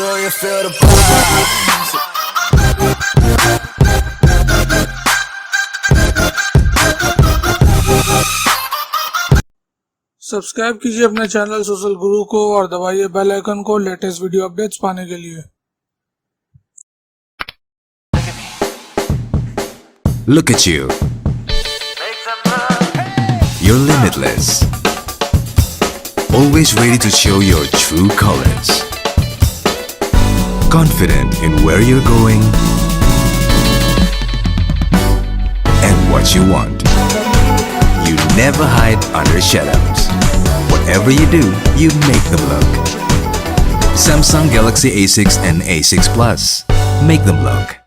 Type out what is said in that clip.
Do you feel the vibes? Subscribe कीजिए अपने channel social गुरु को और दबाइए बेल आइकन को लेटेस्ट वीडियो अपडेट्स पाने के लिए। Look at you. You're limitless. Always ready to show your true colors. Confident in where you're going and what you want. You never hide under shadows. Whatever you do, you make them look. Samsung Galaxy A6 and A6 Plus. Make them look.